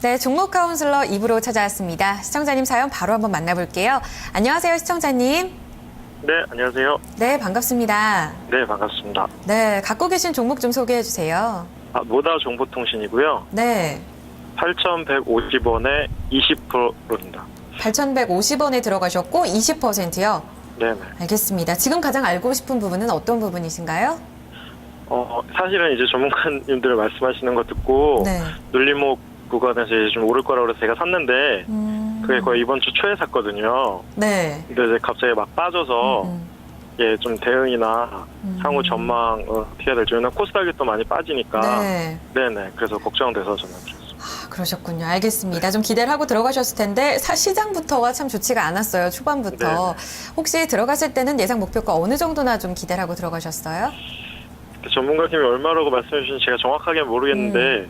네, 종목 카운슬러 2부로 찾아왔습니다. 시청자님 사연 바로 한번 만나볼게요. 안녕하세요, 시청자님. 네, 안녕하세요. 네, 반갑습니다. 네, 반갑습니다. 네, 갖고 계신 종목 좀 소개해 주세요. 모다정보통신이고요. 네, 8,150원에 20%입니다. 8,150원에 들어가셨고 20%요. 네네. 알겠습니다. 지금 가장 알고 싶은 부분은 어떤 부분이신가요? 사실은 이제 전문가님들 말씀하시는 거 듣고 네. 눌림목 구간에서 이제 좀 오를 거라고 해서 제가 샀는데 그게 거의 이번 주 초에 샀거든요. 네. 근데 이제 갑자기 막 빠져서 예, 좀 대응이나 향후 전망 어떻게 해야 될지. 왜냐면 코스닥이 또 많이 빠지니까. 네. 네네. 그래서 걱정돼서 전화드렸습니다. 아, 그러셨군요. 알겠습니다. 좀 기대를 하고 들어가셨을 텐데 시장부터가 참 좋지가 않았어요. 초반부터. 네. 혹시 들어갔을 때는 예상 목표가 어느 정도나 좀 기대를 하고 들어가셨어요? 전문가님이 얼마라고 말씀해 주신 제가 정확하게 모르겠는데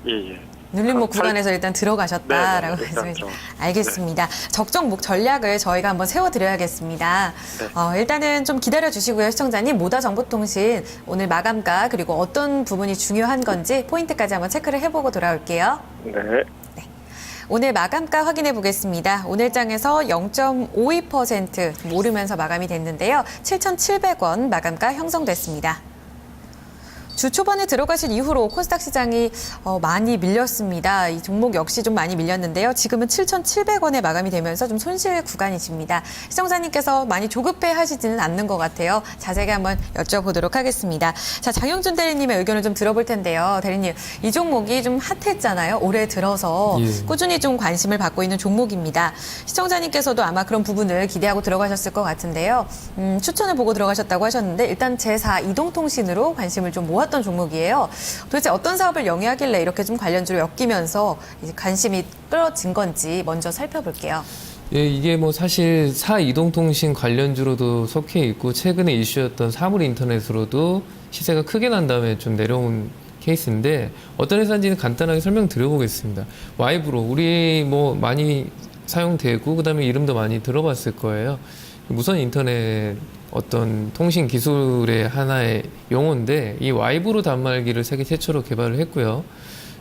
예. 눌림목 한 구간에서 일단 들어가셨다라고 네, 말씀해 일단 주셨습니다. 알겠습니다. 적정목 전략을 저희가 한번 세워드려야겠습니다. 네. 일단은 좀 기다려주시고요. 시청자님, 모다정보통신 오늘 마감가 그리고 어떤 부분이 중요한 건지 포인트까지 한번 체크를 해보고 돌아올게요. 네. 오늘 마감가 확인해 보겠습니다. 오늘 장에서 0.52% 오르면서 마감이 됐는데요. 7,700원 마감가 형성됐습니다. 주 초반에 들어가신 이후로 코스닥 시장이 많이 밀렸습니다. 이 종목 역시 좀 많이 밀렸는데요. 지금은 7,700원에 마감이 되면서 좀 손실 구간이십니다. 시청자님께서 많이 조급해 하시지는 않는 것 같아요. 자세하게 한번 여쭤보도록 하겠습니다. 자, 장영준 대리님의 의견을 좀 들어볼 텐데요. 대리님, 이 종목이 좀 핫했잖아요. 올해 들어서 꾸준히 좀 관심을 받고 있는 종목입니다. 시청자님께서도 아마 그런 부분을 기대하고 들어가셨을 것 같은데요. 추천을 보고 들어가셨다고 하셨는데 일단 제4 이동통신으로 관심을 좀 모았던 종목이에요. 도대체 어떤 사업을 영위하길래 이렇게 좀 관련주로 엮이면서 이제 관심이 끌어진 건지 먼저 살펴볼게요. 예, 이게 뭐 사실 이동통신 관련주로도 속해 있고 최근에 이슈였던 사물인터넷으로도 시세가 크게 난 다음에 좀 내려온 케이스인데 어떤 회사인지는 간단하게 설명드려보겠습니다. 와이브로 우리 뭐 많이 사용되고 그다음에 이름도 많이 들어봤을 거예요. 무선 인터넷 어떤 통신 기술의 하나의 용어인데 이 와이브로 단말기를 세계 최초로 개발을 했고요.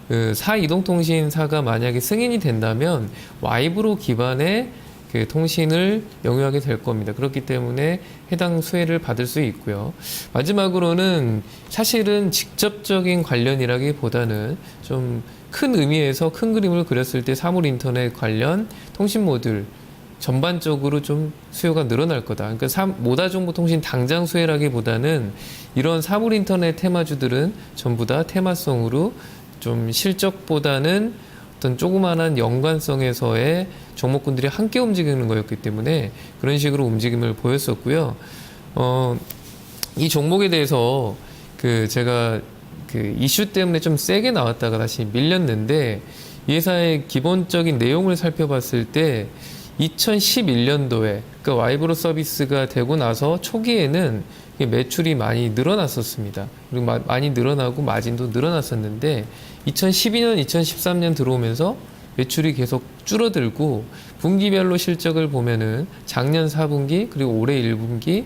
그 이동통신사가 만약에 승인이 된다면 와이브로 기반의 그 통신을 영위하게 될 겁니다. 그렇기 때문에 해당 수혜를 받을 수 있고요. 마지막으로는 사실은 직접적인 관련이라기보다는 좀 큰 의미에서 큰 그림을 그렸을 때 사물인터넷 관련 통신 모듈 전반적으로 좀 수요가 늘어날 거다. 그러니까 모다정보통신 당장 수혜라기보다는 이런 사물인터넷 테마주들은 전부 다 테마성으로 좀 실적보다는 어떤 조그마한 연관성에서의 종목군들이 함께 움직이는 거였기 때문에 그런 식으로 움직임을 보였었고요. 이 종목에 대해서 제가 이슈 때문에 좀 세게 나왔다가 다시 밀렸는데 이 회사의 기본적인 내용을 살펴봤을 때 2011년도에 그러니까 와이브로 서비스가 되고 나서 초기에는 매출이 많이 늘어났었습니다. 그리고 많이 늘어나고 마진도 늘어났었는데 2012년, 2013년 들어오면서 매출이 계속 줄어들고 분기별로 실적을 보면은 작년 4분기 그리고 올해 1분기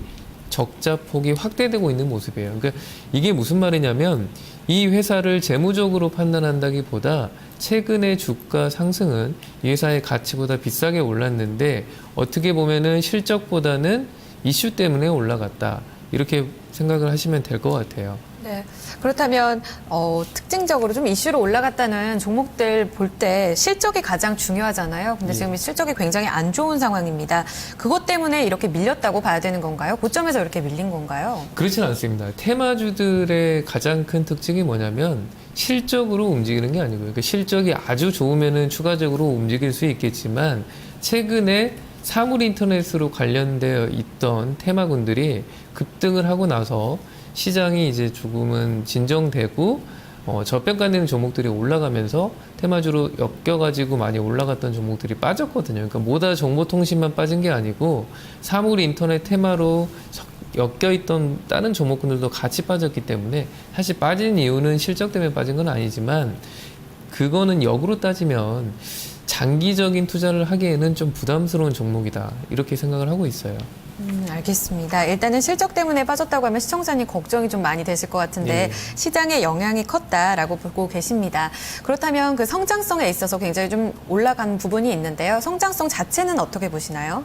적자 폭이 확대되고 있는 모습이에요. 그러니까 이게 무슨 말이냐면 이 회사를 재무적으로 판단한다기보다 최근의 주가 상승은 이 회사의 가치보다 비싸게 올랐는데 어떻게 보면은 실적보다는 이슈 때문에 올라갔다. 이렇게 생각을 하시면 될 것 같아요. 네. 그렇다면 특징적으로 좀 이슈로 올라갔다는 종목들 볼 때 실적이 가장 중요하잖아요. 근데 지금 실적이 굉장히 안 좋은 상황입니다. 그것 때문에 이렇게 밀렸다고 봐야 되는 건가요? 고점에서 이렇게 밀린 건가요? 그렇지는 않습니다. 테마주들의 가장 큰 특징이 뭐냐면 실적으로 움직이는 게 아니고요. 그러니까 실적이 아주 좋으면은 추가적으로 움직일 수 있겠지만 최근에 사물인터넷으로 관련되어 있던 테마군들이 급등을 하고 나서 시장이 이제 조금은 진정되고 저평가되는 종목들이 올라가면서 테마주로 엮여가지고 많이 올라갔던 종목들이 빠졌거든요. 그러니까 모다 정보통신만 빠진 게 아니고 사물인터넷 테마로 엮여있던 다른 종목군들도 같이 빠졌기 때문에 사실 빠진 이유는 실적 때문에 빠진 건 아니지만 그거는 역으로 따지면 장기적인 투자를 하기에는 좀 부담스러운 종목이다. 이렇게 생각을 하고 있어요. 알겠습니다. 일단은 실적 때문에 빠졌다고 하면 시청자님 걱정이 좀 많이 되실 것 같은데 네. 시장에 영향이 컸다라고 보고 계십니다. 그렇다면 그 성장성에 있어서 굉장히 좀 올라간 부분이 있는데요. 성장성 자체는 어떻게 보시나요?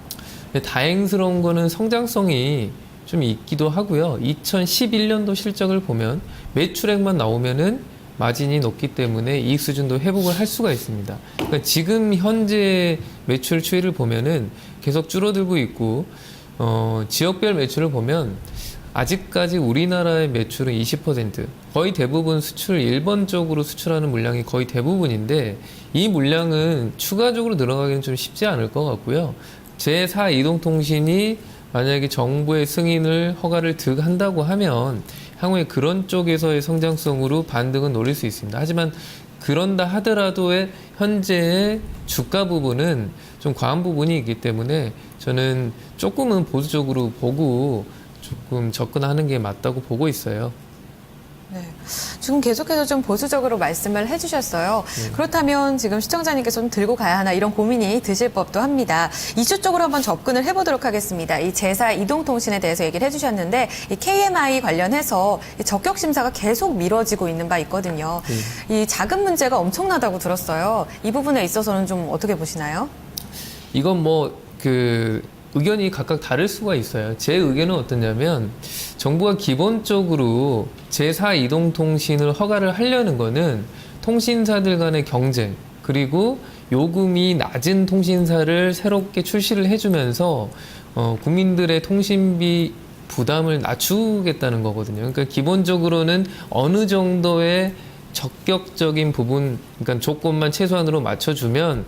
네, 다행스러운 거는 성장성이 좀 있기도 하고요. 2011년도 실적을 보면 매출액만 나오면은 마진이 높기 때문에 이익 수준도 회복을 할 수가 있습니다. 그러니까 지금 현재 매출 추이를 보면은 계속 줄어들고 있고, 지역별 매출을 보면 아직까지 우리나라의 매출은 20%, 거의 대부분 수출, 일본 쪽으로 수출하는 물량이 거의 대부분인데 이 물량은 추가적으로 늘어가기는 좀 쉽지 않을 것 같고요. 제4 이동통신이 만약에 정부의 승인을 허가를 한다고 하면 향후에 그런 쪽에서의 성장성으로 반등은 노릴 수 있습니다. 하지만 그런다 하더라도 현재의 주가 부분은 좀 과한 부분이 있기 때문에 저는 조금은 보수적으로 보고 조금 접근하는 게 맞다고 보고 있어요. 네. 지금 계속해서 좀 보수적으로 말씀을 해주셨어요. 그렇다면 지금 시청자님께서 좀 들고 가야 하나 이런 고민이 드실 법도 합니다. 이슈 쪽으로 한번 접근을 해보도록 하겠습니다. 이 제4 이동통신에 대해서 얘기를 해주셨는데 이 KMI 관련해서 이 적격 심사가 계속 미뤄지고 있는 바 있거든요. 이 자금 문제가 엄청나다고 들었어요. 이 부분에 있어서는 좀 어떻게 보시나요? 이건 의견이 각각 다를 수가 있어요. 제 의견은 어떠냐면 정부가 기본적으로 제4 이동통신을 허가를 하려는 거는 통신사들 간의 경쟁 그리고 요금이 낮은 통신사를 새롭게 출시를 해주면서 국민들의 통신비 부담을 낮추겠다는 거거든요. 그러니까 기본적으로는 어느 정도의 적격적인 부분, 그러니까 조건만 최소한으로 맞춰주면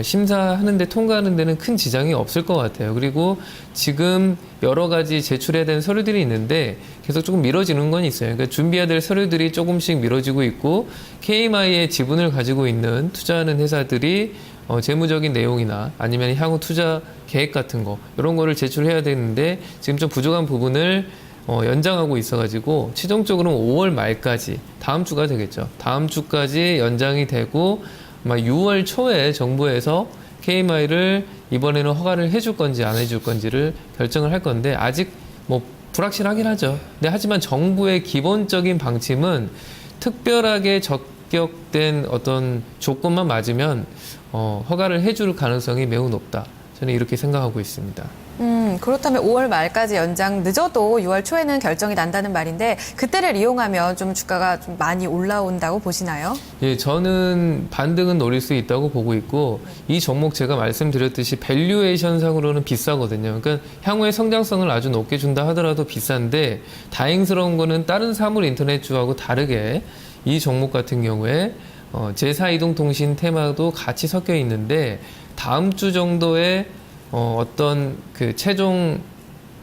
심사하는데 통과하는 데는 큰 지장이 없을 것 같아요. 그리고 지금 여러 가지 제출해야 되는 서류들이 있는데 계속 조금 미뤄지는 건 있어요. 그러니까 준비해야 될 서류들이 조금씩 미뤄지고 있고 KMI의 지분을 가지고 있는 투자하는 회사들이 재무적인 내용이나 아니면 향후 투자 계획 같은 거 이런 거를 제출해야 되는데 지금 좀 부족한 부분을 연장하고 있어가지고 최종적으로는 5월 말까지 다음 주가 되겠죠. 다음 주까지 연장이 되고 아마 6월 초에 정부에서 KMI를 이번에는 허가를 해줄 건지 안 해줄 건지를 결정을 할 건데 아직 불확실하긴 하죠. 근데 하지만 정부의 기본적인 방침은 특별하게 적격된 어떤 조건만 맞으면 허가를 해줄 가능성이 매우 높다. 저는 이렇게 생각하고 있습니다. 그렇다면 5월 말까지 연장 늦어도 6월 초에는 결정이 난다는 말인데 그때를 이용하면 좀 주가가 좀 많이 올라온다고 보시나요? 예, 저는 반등은 노릴 수 있다고 보고 있고 이 종목 제가 말씀드렸듯이 밸류에이션상으로는 비싸거든요. 그러니까 향후의 성장성을 아주 높게 준다 하더라도 비싼데 다행스러운 거는 다른 사물 인터넷주하고 다르게 이 종목 같은 경우에 제4 이동통신 테마도 같이 섞여 있는데 다음 주 정도에 어떤 그 최종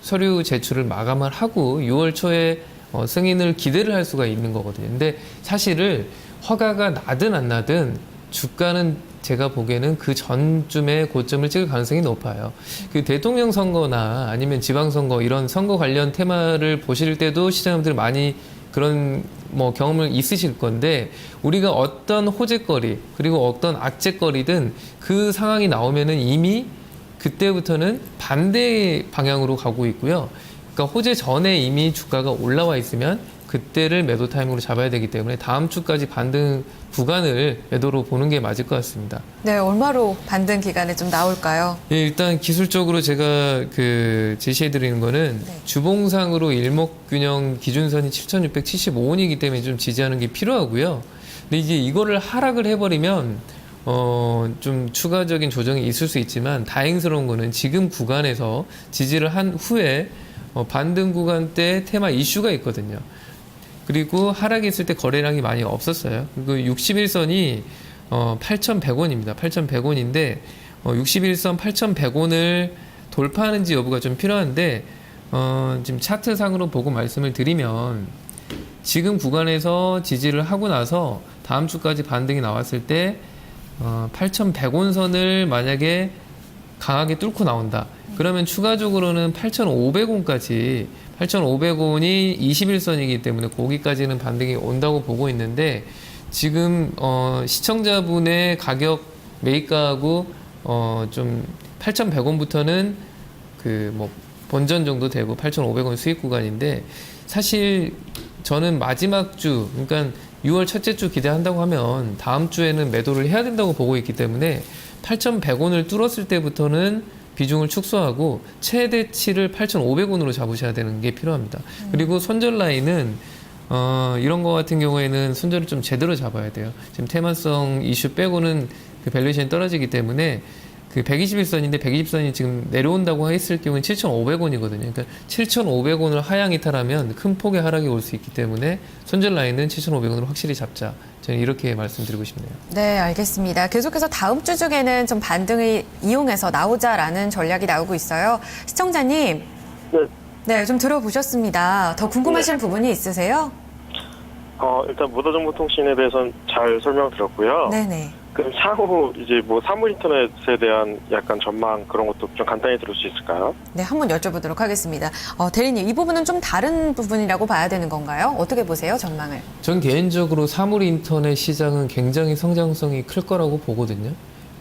서류 제출을 마감을 하고 6월 초에 승인을 기대를 할 수가 있는 거거든요. 근데 사실을 허가가 나든 안 나든 주가는 제가 보기에는 그 전쯤에 고점을 찍을 가능성이 높아요. 그 대통령 선거나 아니면 지방선거 이런 선거 관련 테마를 보실 때도 시장님들이 많이 그런 경험을 있으실 건데 우리가 어떤 호재거리 그리고 어떤 악재거리든 그 상황이 나오면은 이미 그때부터는 반대 방향으로 가고 있고요. 그러니까 호재 전에 이미 주가가 올라와 있으면 그때를 매도 타임으로 잡아야 되기 때문에 다음 주까지 반등 구간을 매도로 보는 게 맞을 것 같습니다. 네, 얼마로 반등 기간에 좀 나올까요? 예, 일단 기술적으로 제가 제시해 드리는 거는 주봉상으로 일목균형 기준선이 7,675원이기 때문에 좀 지지하는 게 필요하고요. 근데 이거를 하락을 해버리면 좀 추가적인 조정이 있을 수 있지만 다행스러운 거는 지금 구간에서 지지를 한 후에 반등 구간 때 테마 이슈가 있거든요. 그리고 하락이 있을 때 거래량이 많이 없었어요. 그리고 61선이 8,100원입니다. 8,100원인데 61선 8,100원을 돌파하는지 여부가 좀 필요한데 지금 차트상으로 보고 말씀을 드리면 지금 구간에서 지지를 하고 나서 다음 주까지 반등이 나왔을 때 8,100원 선을 만약에 강하게 뚫고 나온다. 그러면 추가적으로는 8,500원까지 8,500원이 21선이기 때문에 거기까지는 반등이 온다고 보고 있는데 지금 시청자분의 가격 매입가하고 좀 8,100원부터는 본전 정도 되고 8,500원 수익 구간인데 사실 저는 마지막 주, 그러니까 6월 첫째 주 기대한다고 하면 다음 주에는 매도를 해야 된다고 보고 있기 때문에 8,100원을 뚫었을 때부터는 비중을 축소하고 최대치를 8,500원으로 잡으셔야 되는 게 필요합니다. 그리고 손절 라인은 이런 거 같은 경우에는 손절을 좀 제대로 잡아야 돼요. 지금 테마성 이슈 빼고는 그 밸류에이션이 떨어지기 때문에 그 121선인데 120선이 지금 내려온다고 했을 경우는 7,500원이거든요. 그러니까 7,500원을 하향 이탈하면 큰 폭의 하락이 올 수 있기 때문에 손절 라인은 7,500원으로 확실히 잡자. 저는 이렇게 말씀드리고 싶네요. 네, 알겠습니다. 계속해서 다음 주 중에는 좀 반등을 이용해서 나오자라는 전략이 나오고 있어요. 시청자님, 네, 좀 들어보셨습니다. 더 궁금하신 부분이 있으세요? 일단 무더정보통신에 대해서는 잘 설명드렸고요. 네네. 그럼 향후 이제 뭐 사물인터넷에 대한 약간 전망 그런 것도 좀 간단히 들을 수 있을까요? 네, 한번 여쭤보도록 하겠습니다. 대리님, 이 부분은 좀 다른 부분이라고 봐야 되는 건가요? 어떻게 보세요, 전망을? 전 개인적으로 사물 인터넷 시장은 굉장히 성장성이 클 거라고 보거든요.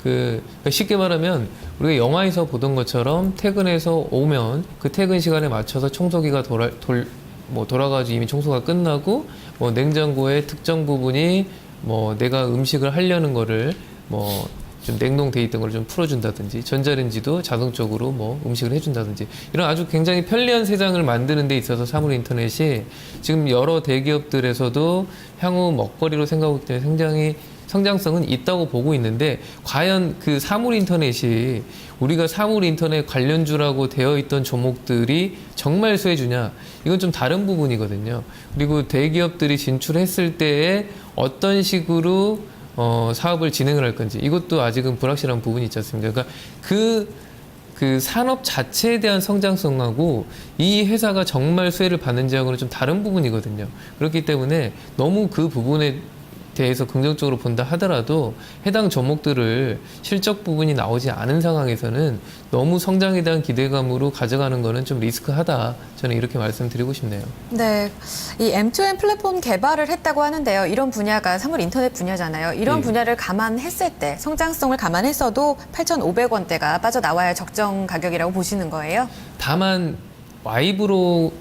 그러니까 쉽게 말하면 우리가 영화에서 보던 것처럼 퇴근해서 오면 그 퇴근 시간에 맞춰서 청소기가 돌아가지고 이미 청소가 끝나고 뭐 냉장고의 특정 부분이 뭐 내가 음식을 하려는 거를 뭐 좀 냉동돼 있던 걸 좀 풀어준다든지 전자레인지도 자동적으로 뭐 음식을 해준다든지 이런 아주 굉장히 편리한 세상을 만드는 데 있어서 사물 인터넷이 지금 여러 대기업들에서도 향후 먹거리로 생각하기 때문에 굉장히 성장성은 있다고 보고 있는데 과연 그 사물 인터넷이 우리가 사물 인터넷 관련주라고 되어 있던 종목들이 정말 수혜주냐 이건 좀 다른 부분이거든요. 그리고 대기업들이 진출했을 때에 어떤 식으로 사업을 진행을 할 건지 이것도 아직은 불확실한 부분이 있지 않습니까? 그러니까 그 산업 자체에 대한 성장성하고 이 회사가 정말 수혜를 받는지하고는 좀 다른 부분이거든요. 그렇기 때문에 너무 그 부분에 대해서 긍정적으로 본다 하더라도 해당 종목들을 실적 부분이 나오지 않은 상황에서는 너무 성장에 대한 기대감으로 가져가는 거는 좀 리스크하다. 저는 이렇게 말씀드리고 싶네요. 네, 이 M2M 플랫폼 개발을 했다고 하는데요. 이런 분야가 사물 인터넷 분야잖아요. 이런 분야를 감안했을 때 성장성을 감안했어도 8,500원대가 빠져나와야 적정 가격이라고 보시는 거예요? 다만 와이브로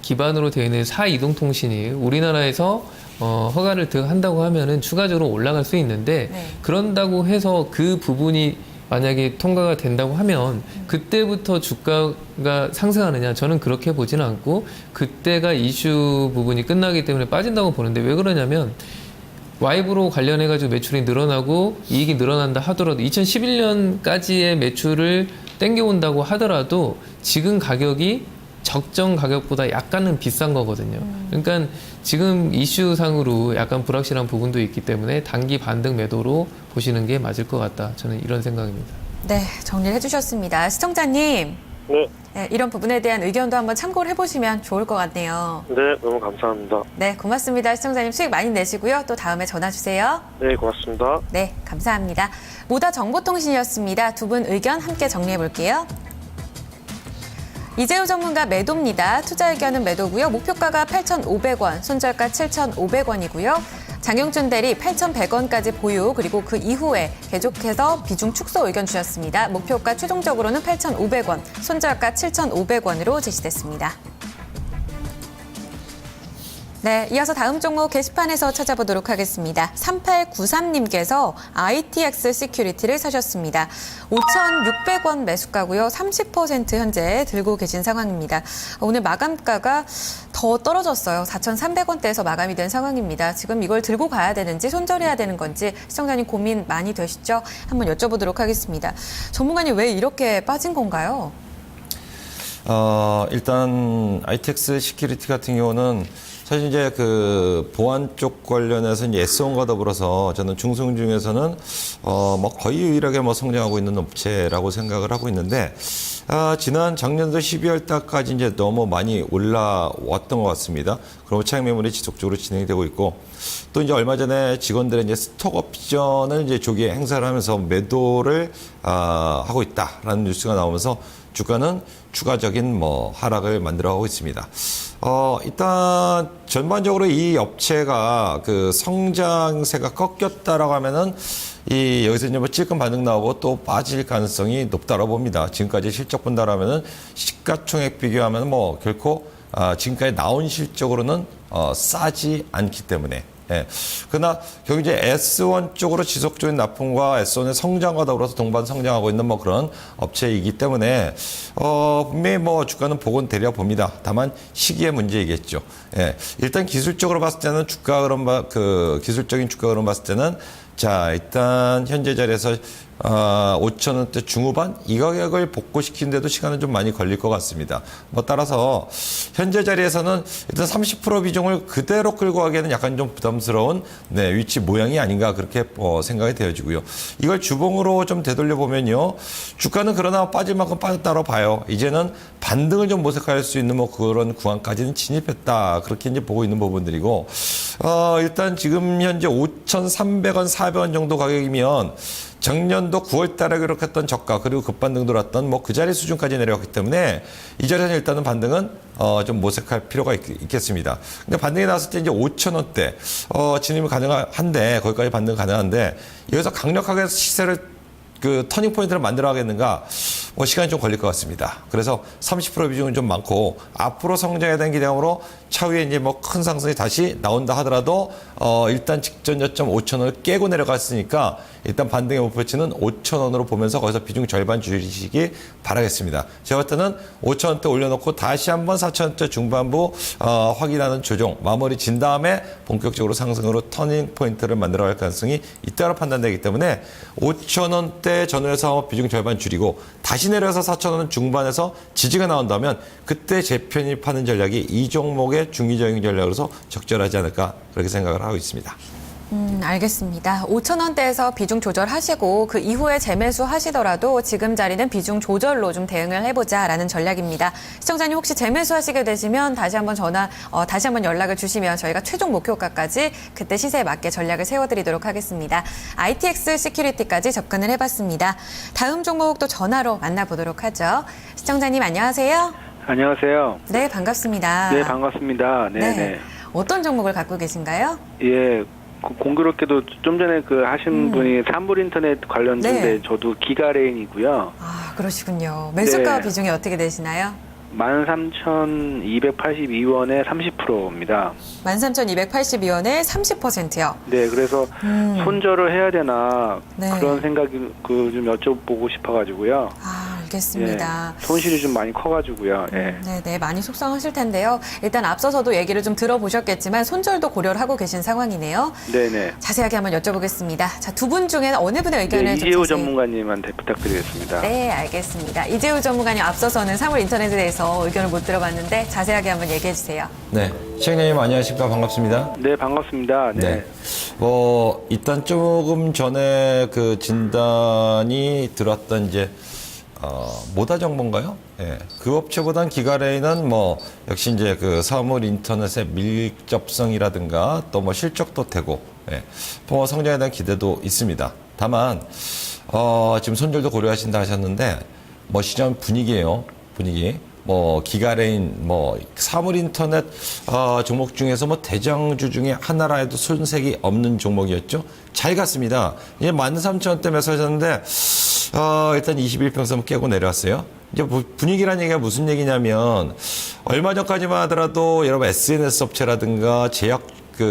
기반으로 되어 있는 사이동통신이 우리나라에서 허가를 한다고 하면은 추가적으로 올라갈 수 있는데 네. 그런다고 해서 그 부분이 만약에 통과가 된다고 하면 그때부터 주가가 상승하느냐 저는 그렇게 보지는 않고 그때가 이슈 부분이 끝나기 때문에 빠진다고 보는데 왜 그러냐면 와이브로 관련해가지고 매출이 늘어나고 이익이 늘어난다 하더라도 2011년까지의 매출을 땡겨온다고 하더라도 지금 가격이 적정 가격보다 약간은 비싼 거거든요. 그러니까 지금 이슈상으로 약간 불확실한 부분도 있기 때문에 단기 반등 매도로 보시는 게 맞을 것 같다. 저는 이런 생각입니다. 네, 정리를 해주셨습니다. 시청자님, 네, 이런 부분에 대한 의견도 한번 참고를 해보시면 좋을 것 같네요. 네, 너무 감사합니다. 네, 고맙습니다. 시청자님 수익 많이 내시고요. 또 다음에 전화 주세요. 네, 고맙습니다. 네, 감사합니다. 모다 정보통신이었습니다. 두 분 의견 함께 정리해 볼게요. 이재우 전문가 매도입니다. 투자 의견은 매도고요. 목표가가 8,500원, 손절가 7,500원이고요. 장영준 대리 8,100원까지 보유, 그리고 그 이후에 계속해서 비중 축소 의견 주셨습니다. 목표가 최종적으로는 8,500원, 손절가 7,500원으로 제시됐습니다. 네, 이어서 다음 종목 게시판에서 찾아보도록 하겠습니다. 3893님께서 ITX 시큐리티를 사셨습니다. 5,600원 매수가고요. 30% 현재 들고 계신 상황입니다. 오늘 마감가가 더 떨어졌어요. 4,300원대에서 마감이 된 상황입니다. 지금 이걸 들고 가야 되는지 손절해야 되는 건지 시청자님 고민 많이 되시죠? 한번 여쭤보도록 하겠습니다. 전문가님 왜 이렇게 빠진 건가요? 일단 ITX 시큐리티 같은 경우는 사실 이제 그 보안 쪽 관련해서 이제 S1과 더불어서 저는 중성 중에서는 뭐 거의 유일하게 뭐 성장하고 있는 업체라고 생각을 하고 있는데 지난 작년도 12월 달까지 이제 너무 많이 올라왔던 것 같습니다. 그리고 차익 매물이 지속적으로 진행이 되고 있고 또 이제 얼마 전에 직원들의 이제 스톡 옵션을 이제 조기에 행사를 하면서 매도를 하고 있다라는 뉴스가 나오면서 주가는 추가적인 뭐 하락을 만들어가고 있습니다. 일단 전반적으로 이 업체가 그 성장세가 꺾였다라고 하면은 여기서 이제 뭐 찔끔 반등 나오고 또 빠질 가능성이 높다고 봅니다. 지금까지 실적 본다라면은 시가총액 비교하면 뭐 결코 지금까지 나온 실적으로는 싸지 않기 때문에. 예. 그러나 결국 이제 S1 쪽으로 지속적인 납품과 S1의 성장과 더불어서 동반 성장하고 있는 뭐 그런 업체이기 때문에 분명히 뭐 주가는 복원되려 봅니다. 다만 시기의 문제이겠죠. 예. 일단 기술적으로 봤을 때는 주가 흐름 기술적인 주가 흐름 봤을 때는 자, 일단 현재 자리에서 5,000원대 중후반 이 가격을 복구시키는데도 시간은 좀 많이 걸릴 것 같습니다. 뭐 따라서 현재 자리에서는 일단 30% 비중을 그대로 끌고 가기에는 약간 좀 부담스러운 위치 모양이 아닌가 그렇게 생각이 되어지고요. 이걸 주봉으로 좀 되돌려 보면요, 주가는 그러나 빠질 만큼 빠졌다고 봐요. 이제는 반등을 좀 모색할 수 있는 뭐 그런 구간까지는 진입했다 그렇게 이제 보고 있는 부분들이고, 일단 지금 현재 5,300원, 400원 정도 가격이면 작년도 9월 달에 기록했던 저가 그리고 급반등 돌았던 뭐 그 자리 수준까지 내려왔기 때문에 이 자리에서 일단은 반등은 좀 모색할 필요가 있겠습니다. 근데 반등이 나왔을 때 이제 5,000원대 진입이 가능한데 거기까지 반등 가능한데 여기서 강력하게 시세를 터닝 포인트를 만들어 가겠는가? 뭐 시간이 좀 걸릴 것 같습니다. 그래서 30% 비중은 좀 많고 앞으로 성장에 대한 기대감으로 차후에 이제 뭐 큰 상승이 다시 나온다 하더라도 일단 직전 저점 5,000원을 깨고 내려갔으니까 일단 반등의 목표치는 5,000원으로 보면서 거기서 비중 절반 줄이시기 바라겠습니다. 제가 볼 때는 5,000원대 올려놓고 다시 한번 4,000원대 중반부 확인하는 조정 마무리 진 다음에 본격적으로 상승으로 터닝 포인트를 만들어갈 가능성이 있다고 판단되기 때문에 5,000원대 전후에서 비중 절반 줄이고 다시 내려서 4,000원 중반에서 지지가 나온다면 그때 재편입하는 전략이 이 종목의 중기적인 전략으로서 적절하지 않을까 그렇게 생각을 하고 있습니다. 알겠습니다. 5,000원대에서 비중 조절하시고 그 이후에 재매수 하시더라도 지금 자리는 비중 조절로 좀 대응을 해보자라는 전략입니다. 시청자님 혹시 재매수 하시게 되시면 다시 한번 다시 한번 연락을 주시면 저희가 최종 목표가까지 그때 시세에 맞게 전략을 세워드리도록 하겠습니다. ITX 시큐리티까지 접근을 해봤습니다. 다음 종목도 전화로 만나보도록 하죠. 시청자님 안녕하세요. 안녕하세요. 네, 반갑습니다. 네, 반갑습니다. 네. 어떤 종목을 갖고 계신가요? 예. 공교롭게도 좀 전에 하신 분이 산물 인터넷 관련주인데 네. 저도 기가레인이고요. 아, 그러시군요. 매수가 네. 비중이 어떻게 되시나요? 13,282원에 30%입니다. 13,282원에 30%요. 네, 그래서 손절을 해야 되나 네. 그런 생각이 좀 여쭤보고 싶어가지고요. 아, 알겠습니다. 예, 손실이 좀 많이 커가지고요. 예. 네, 많이 속상하실 텐데요. 일단 앞서서도 얘기를 좀 들어보셨겠지만 손절도 고려를 하고 계신 상황이네요. 네네. 자세하게 한번 여쭤보겠습니다. 자, 두 분 중에는 어느 분의 의견을 네, 좀 이재호 자세히- 전문가님한테 부탁드리겠습니다. 네, 알겠습니다. 이재우 전문가님 앞서서는 사물 인터넷에 대해서 의견을 못 들어봤는데 자세하게 한번 얘기해 주세요. 네, 시청자님 안녕하십니까, 반갑습니다. 네, 반갑습니다. 네. 일단 조금 전에 그 진단이 들어왔던 이제 모다 정보인가요? 예. 그 업체보단 기가레인은 뭐 역시 이제 그 사물 인터넷의 밀접성이라든가 또 뭐 실적도 되고, 예. 뭐 성장에 대한 기대도 있습니다. 다만 지금 손절도 고려하신다 하셨는데 뭐 시장 분위기예요. 분위기. 뭐 기가레인 뭐 사물 인터넷 종목 중에서 뭐 대장주 중에 하나라 해도 손색이 없는 종목이었죠. 잘 갔습니다. 이제 13,000원대 매수하셨는데 일단 21평선 깨고 내려왔어요. 이제 분위기란 얘기가 무슨 얘기냐면 얼마 전까지만 하더라도 여러분 SNS 업체라든가 제약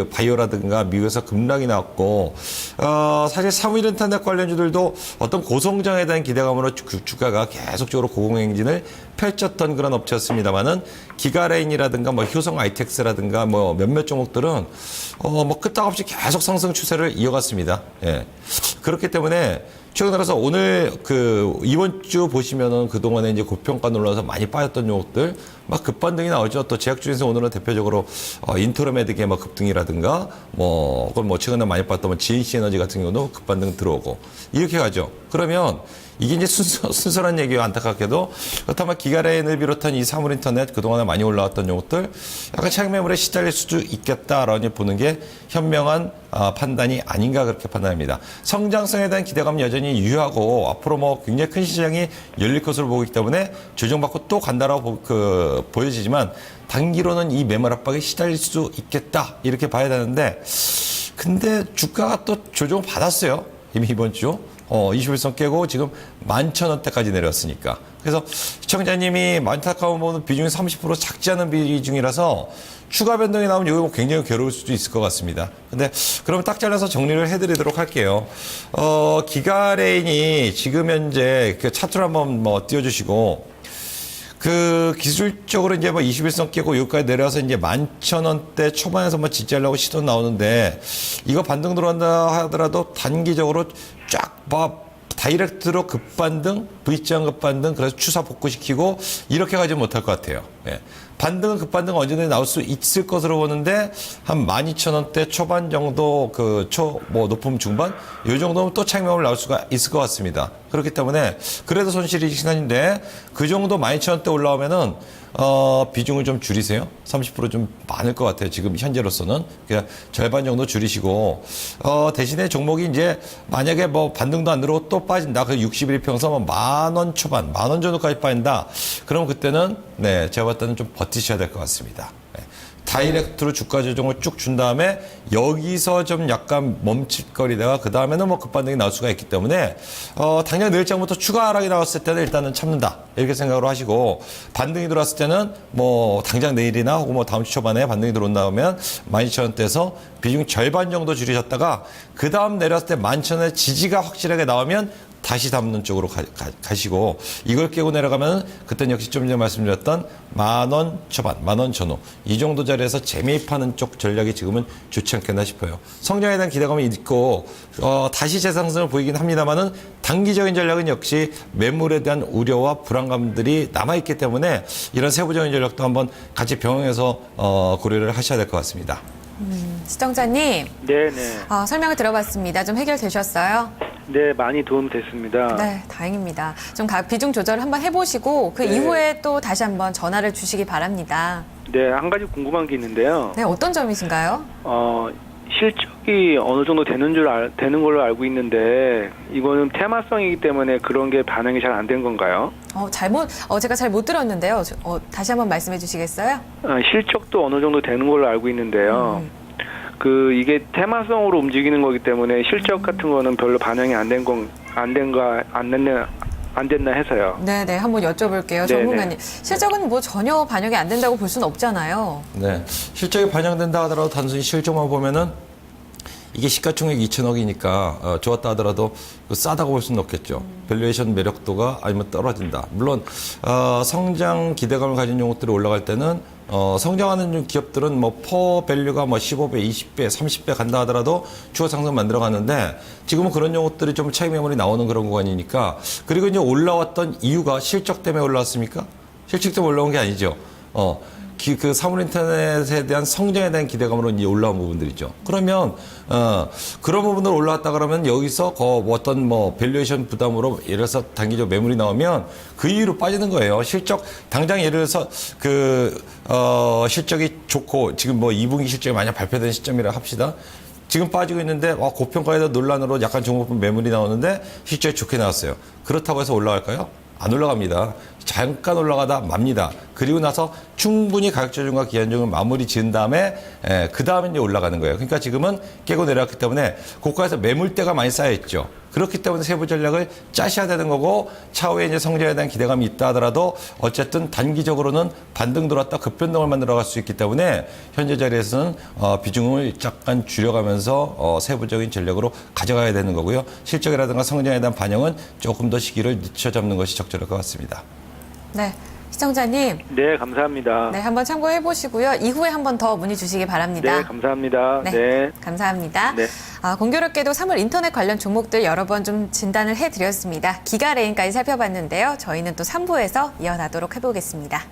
바이오라든가 미국에서 급락이 나왔고 사실 사물 인터넷 관련주들도 어떤 고성장에 대한 기대감으로 주가가 계속적으로 고공행진을 펼쳤던 그런 업체였습니다만은 기가레인이라든가 뭐 효성 ITX라든가 뭐 몇몇 종목들은 뭐 끄떡없이 계속 상승 추세를 이어갔습니다. 예. 그렇기 때문에 최근 들어서 오늘 이번 주 보시면은 그동안에 이제 고평가 놀라서 많이 빠졌던 종목들 막 급반등이 나오죠. 또 제약 중에서 오늘은 대표적으로 인터로메드의 뭐 급등이라든가 그건 최근에 많이 봤던 뭐 GNC 에너지 같은 경우도 급반등 들어오고 이렇게 가죠. 그러면 이게 이제 순수한 얘기가 안타깝게도 그렇다면 기가레인을 비롯한 이 사물 인터넷 그동안에 많이 올라왔던 종목들 약간 차익 매물에 시달릴 수도 있겠다라고 보는 게 현명한 판단이 아닌가 그렇게 판단합니다. 성장성에 대한 기대감 여전히 유효하고 앞으로 뭐 굉장히 큰 시장이 열릴 것으로 보기 때문에 조정받고 또 간다라고 보여지지만 단기로는 이 매물 압박에 시달릴 수 있겠다 이렇게 봐야 되는데 근데 주가가 또 조정을 받았어요. 이미 이번 주 21선 깨고 지금 11,000원대까지 내렸으니까. 그래서 시청자님이 안타까운 부분 비중이 30% 작지 않은 비중이라서 추가 변동이 나오면 이거 굉장히 괴로울 수도 있을 것 같습니다. 근데 그럼 딱 잘라서 정리를 해드리도록 할게요. 기가레인이 지금 현재 그 차트를 한번 띄워주시고, 그 기술적으로 이제 21선 깨고 여기까지 내려와서 이제 11,000원대 초반에서 지지하려고 시도 나오는데, 이거 반등 들어간다 하더라도 단기적으로 쫙 다이렉트로 급반등, V자형 급반등, 그래서 추사 복구시키고 이렇게 가지 못할 것 같아요. 예. 반등은 급반등은 언제든지 나올 수 있을 것으로 보는데 한 12,000원대 초반 정도 높음 중반 이 정도면 또 차익 매물 나올 수가 있을 것 같습니다. 그렇기 때문에 그래도 손실이 시간인데 그 정도 12,000원대 올라오면은 비중을 좀 줄이세요. 30% 좀 많을 것 같아요. 지금 현재로서는 그냥 절반 정도 줄이시고 대신에 종목이 이제 만약에 반등도 안 들어오고 또 빠진다. 그 60일 평선 10,000원 초반, 10,000원 정도까지 빠진다. 그럼 그때는 제가 봤을 때는 좀 버티셔야 될 것 같습니다. 다이렉트로 주가 조정을 쭉 준 다음에 여기서 좀 약간 멈칫거리다가 그 다음에는 급반등이 나올 수가 있기 때문에 당장 내일장부터 추가 하락이 나왔을 때는 일단은 참는다 이렇게 생각으로 하시고, 반등이 들어왔을 때는 당장 내일이나 혹은 다음 주 초반에 반등이 들어온다면 12,000원대에서 비중 절반 정도 줄이셨다가 그 다음 내렸을 때 11,000원의 지지가 확실하게 나오면 다시 담는 쪽으로 가시고, 이걸 깨고 내려가면 그때는 역시 좀 전에 말씀드렸던 10,000원 초반, 10,000원 전후 이 정도 자리에서 재매입하는 쪽 전략이 지금은 좋지 않겠나 싶어요. 성장에 대한 기대감이 있고 다시 재상승을 보이긴 합니다만은 단기적인 전략은 역시 매물에 대한 우려와 불안감들이 남아있기 때문에 이런 세부적인 전략도 한번 같이 병행해서 고려를 하셔야 될 것 같습니다. 시청자님, 네네. 설명을 들어봤습니다. 좀 해결되셨어요? 네, 많이 도움됐습니다. 네, 다행입니다. 좀 각 비중 조절을 한번 해보시고 그 네. 이후에 또 다시 한번 전화를 주시기 바랍니다. 네, 한 가지 궁금한 게 있는데요. 네, 어떤 점이신가요? 실적이 어느 정도 되는 걸로 알고 있는데 이거는 테마성이기 때문에 그런 게 반영이 잘 안 된 건가요? 제가 잘 못 들었는데요. 다시 한번 말씀해 주시겠어요? 실적도 어느 정도 되는 걸로 알고 있는데요. 이게 테마성으로 움직이는 거기 때문에 실적 같은 거는 별로 반영이 안 됐나 해서요. 네, 한번 여쭤볼게요. 네네. 전문가님. 실적은 전혀 반영이 안 된다고 볼 수는 없잖아요. 네. 실적이 반영된다 하더라도 단순히 실적만 보면은 이게 시가총액 2,000억이니까 좋았다 하더라도 싸다고 볼 수는 없겠죠. 밸류에이션 매력도가 아니면 떨어진다. 물론 성장 기대감을 가진 용어들이 올라갈 때는 성장하는 기업들은 퍼 밸류가 15배, 20배, 30배 간다 하더라도 추가 상승 만들어 가는데 지금은 그런 용어들이 좀 차익 매물이 나오는 그런 구간이니까. 그리고 이제 올라왔던 이유가 실적 때문에 올라왔습니까? 실적 때문에 올라온 게 아니죠. 그 사물인터넷에 대한 성장에 대한 기대감으로 이제 올라온 부분들이죠. 그러면 그런 부분으로 올라왔다 그러면 여기서 어떤 밸류에이션 부담으로 예를 들어서 단기적 매물이 나오면 그 이유로 빠지는 거예요. 실적 당장 예를 들어서 실적이 좋고 지금 2분기 실적이 만약 발표된 시점이라 합시다. 지금 빠지고 있는데 고평가에 대한 논란으로 약간 종목분 매물이 나오는데 실적이 좋게 나왔어요. 그렇다고 해서 올라갈까요? 안 올라갑니다. 잠깐 올라가다 맙니다. 그리고 나서 충분히 가격 조정과 기한 조정을 마무리 지은 다음에 그 다음에 이제 올라가는 거예요. 그러니까 지금은 깨고 내려왔기 때문에 고가에서 매물대가 많이 쌓여있죠. 그렇기 때문에 세부 전략을 짜셔야 되는 거고, 차후에 이제 성장에 대한 기대감이 있다 하더라도 어쨌든 단기적으로는 반등 들어왔다 급변동을 만들어갈 수 있기 때문에 현재 자리에서는 비중을 약간 줄여가면서 세부적인 전략으로 가져가야 되는 거고요. 실적이라든가 성장에 대한 반영은 조금 더 시기를 늦춰 잡는 것이 적절할 것 같습니다. 네, 시청자님. 네, 감사합니다. 네, 한번 참고해 보시고요. 이후에 한번 더 문의 주시기 바랍니다. 네, 감사합니다. 네. 감사합니다. 네. 공교롭게도 사물 인터넷 관련 종목들 여러 번 좀 진단을 해드렸습니다. 기가레인까지 살펴봤는데요. 저희는 또 3부에서 이어나도록 해보겠습니다.